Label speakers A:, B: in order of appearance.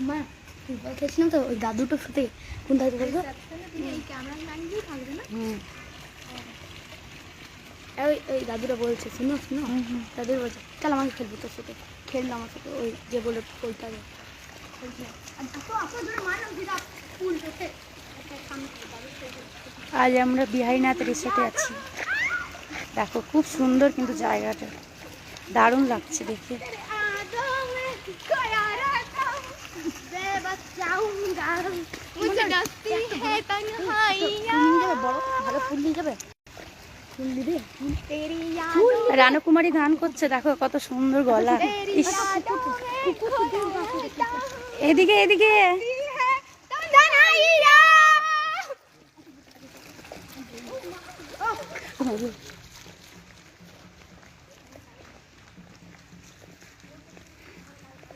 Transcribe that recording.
A: মা ফুটবল খেলছিলাম তো ওই দাদুটার সাথে। কোন দাদু বলতো? ওই দাদুটা বলছে, শুনো শুনো, দাদু বলছে চল আমাকে খেলবো তোর সাথে। খেললো আমার সাথে ওই যে বলে ওইটা
B: আজ আমরা বিহারীনাথ রিসোর্টে আছি। দেখো খুব সুন্দর কিন্তু জায়গাটা, দারুণ লাগছে দেখে।
A: ভালো ফুল নিয়ে যাবে।
B: রানুকুমারী গান করছে, দেখো কত সুন্দর গলা। এদিকে এদিকে